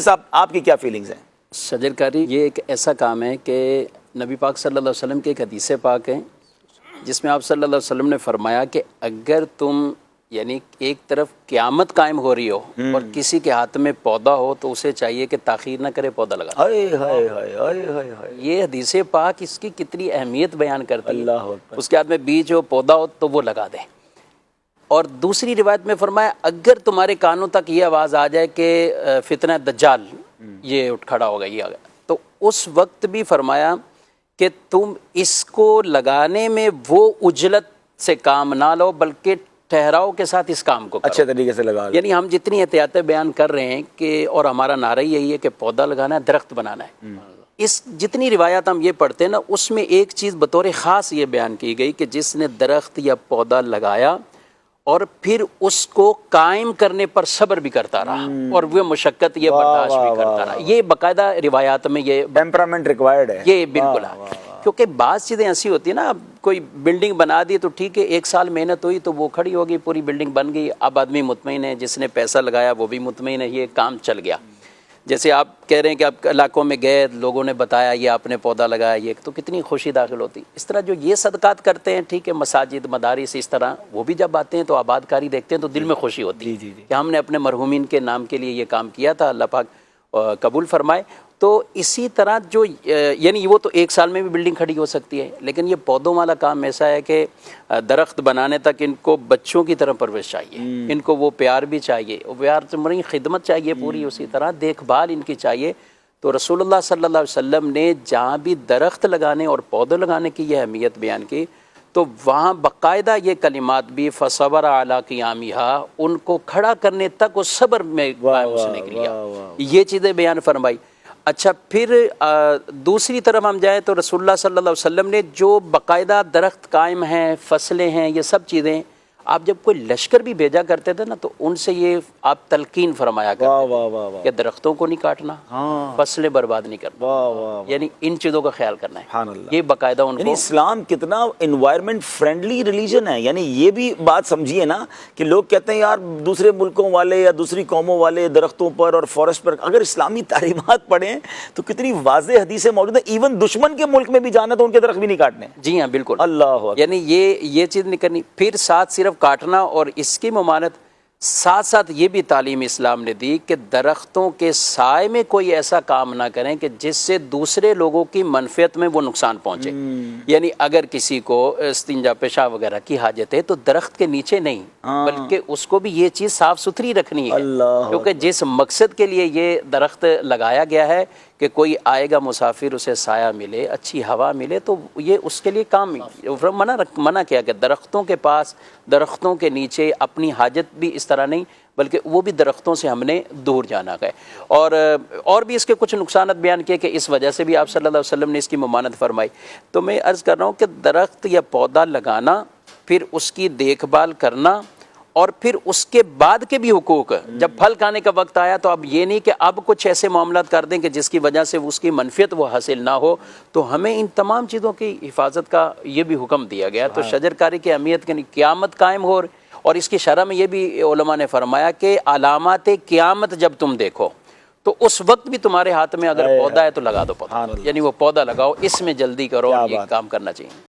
صاحب آپ کی کیا فیلنگز ہیں؟ شجر کاری یہ ایک ایسا کام ہے کہ نبی پاک صلی اللہ علیہ وسلم کے ایک حدیث پاک ہے جس میں آپ صلی اللہ علیہ وسلم نے فرمایا کہ اگر تم یعنی ایک طرف قیامت قائم ہو رہی ہو اور کسی کے ہاتھ میں پودا ہو تو اسے چاہیے کہ تاخیر نہ کرے، پودا لگا۔ یہ حدیث پاک اس کی کتنی اہمیت بیان کرتی ہے۔ اللہ اکبر۔ اس کے ہاتھ میں بیج ہو، پودا ہو تو وہ لگا دے۔ اور دوسری روایت میں فرمایا اگر تمہارے کانوں تک یہ آواز آ جائے کہ فتنہ دجال یہ اٹھ کھڑا ہوگا، یہ آ گیا، تو اس وقت بھی فرمایا کہ تم اس کو لگانے میں وہ عجلت سے کام نہ لو بلکہ ٹھہراؤ کے ساتھ اس کام کو کرو، اچھے طریقے سے لگا۔ یعنی ہم جتنی احتیاطیں بیان کر رہے ہیں کہ اور ہمارا نعرہ یہی ہے کہ پودا لگانا ہے، درخت بنانا ہے۔ اس جتنی روایات ہم یہ پڑھتے ہیں نا، اس میں ایک چیز بطور خاص یہ بیان کی گئی کہ جس نے درخت یا پودا لگایا اور پھر اس کو قائم کرنے پر صبر بھی کرتا رہا اور وہ مشقت یہ برداشت بھی کرتا رہا، یہ باقاعدہ روایات میں یہ ٹیمپرامنٹ ریکوائرڈ ہے، یہ بالکل ہے۔ کیونکہ بعض چیزیں ایسی ہوتی ہیں نا، کوئی بلڈنگ بنا دی تو ٹھیک ہے، ایک سال محنت ہوئی تو وہ کھڑی ہوگی، پوری بلڈنگ بن گئی، اب آدمی مطمئن ہے، جس نے پیسہ لگایا وہ بھی مطمئن ہے، یہ کام چل گیا۔ جیسے آپ کہہ رہے ہیں کہ آپ علاقوں میں گئے، لوگوں نے بتایا یہ آپ نے پودا لگایا، یہ تو کتنی خوشی داخل ہوتی۔ اس طرح جو یہ صدقات کرتے ہیں، ٹھیک ہے، مساجد، مدارس، اس طرح وہ بھی جب آتے ہیں تو آباد کاری دیکھتے ہیں تو دل میں خوشی ہوتی ہے کہ ہم نے اپنے مرحومین کے نام کے لیے یہ کام کیا تھا، اللہ پاک قبول فرمائے۔ تو اسی طرح جو یعنی وہ تو ایک سال میں بھی بلڈنگ کھڑی ہو سکتی ہے، لیکن یہ پودوں والا کام ایسا ہے کہ درخت بنانے تک ان کو بچوں کی طرح پرورش چاہیے، ان کو وہ پیار بھی چاہیے، پیار سے مریں خدمت چاہیے پوری، اسی طرح دیکھ بھال ان کی چاہیے۔ تو رسول اللہ صلی اللہ علیہ وسلم نے جہاں بھی درخت لگانے اور پودے لگانے کی یہ اہمیت بیان کی تو وہاں باقاعدہ یہ کلمات بھی فصبر علی قیامہا، ان کو کھڑا کرنے تک اس صبر میں قائم اس نے کیا، یہ چیزیں بیان فرمائی۔ اچھا، پھر دوسری طرف ہم جائیں تو رسول اللہ صلی اللہ علیہ وسلم نے جو باقاعدہ درخت قائم ہیں، فصلیں ہیں، یہ سب چیزیں آپ جب کوئی لشکر بھی بھیجا کرتے تھے نا تو ان سے یہ آپ تلقین فرمایا کرتے تھے کہ درختوں کو نہیں کاٹنا، فصلیں برباد نہیں کرنا، یعنی ان چیزوں کا خیال کرنا ہے، یہ باقاعدہ ان کو۔ اسلام کتنا انوائرمنٹ فرینڈلی ریلیجن ہے، یعنی یہ بھی بات سمجھیے نا کہ لوگ کہتے ہیں یار دوسرے ملکوں والے یا دوسری قوموں والے درختوں پر اور فارسٹ پر، اگر اسلامی تعلیمات پڑھیں تو کتنی واضح حدیثیں موجود ہیں، ایون دشمن کے ملک میں بھی جانا تو ان کے درخت بھی نہیں کاٹنے۔ جی ہاں بالکل، اللہ، یعنی یہ چیز نہیں کرنی۔ پھر ساتھ صرف کاٹنا اور اس کی ممانعت، ساتھ ساتھ یہ بھی تعلیم اسلام نے دی کہ درختوں کے سائے میں کوئی ایسا کام نہ کریں کہ جس سے دوسرے لوگوں کی منفعت میں وہ نقصان پہنچے، یعنی اگر کسی کو استنجا پیشاب وغیرہ کی حاجت ہے تو درخت کے نیچے نہیں بلکہ اس کو بھی یہ چیز صاف ستھری رکھنی ہے، کیونکہ جس مقصد کے لیے یہ درخت لگایا گیا ہے کہ کوئی آئے گا مسافر اسے سایہ ملے، اچھی ہوا ملے، تو یہ اس کے لیے کام منع کیا کہ درختوں کے پاس، درختوں کے نیچے اپنی حاجت بھی اس طرح نہیں بلکہ وہ بھی درختوں سے ہم نے دور جانا ہے۔ اور بھی اس کے کچھ نقصانات بیان کیے کہ اس وجہ سے بھی آپ صلی اللہ علیہ وسلم نے اس کی ممانعت فرمائی۔ تو میں عرض کر رہا ہوں کہ درخت یا پودا لگانا، پھر اس کی دیکھ بھال کرنا اور پھر اس کے بعد کے بھی حقوق، جب پھل کھانے کا وقت آیا تو اب یہ نہیں کہ اب کچھ ایسے معاملات کر دیں کہ جس کی وجہ سے اس کی منفعت وہ حاصل نہ ہو، تو ہمیں ان تمام چیزوں کی حفاظت کا یہ بھی حکم دیا گیا۔ تو شجر کاری کی اہمیت کی قیامت قائم ہو، اور اس کی شرح میں یہ بھی علماء نے فرمایا کہ علامات قیامت جب تم دیکھو تو اس وقت بھی تمہارے ہاتھ میں اگر پودا ہے تو لگا دو پودا، یعنی وہ پودا لگاؤ، اس میں جلدی کرو، یہ کام کرنا چاہیے۔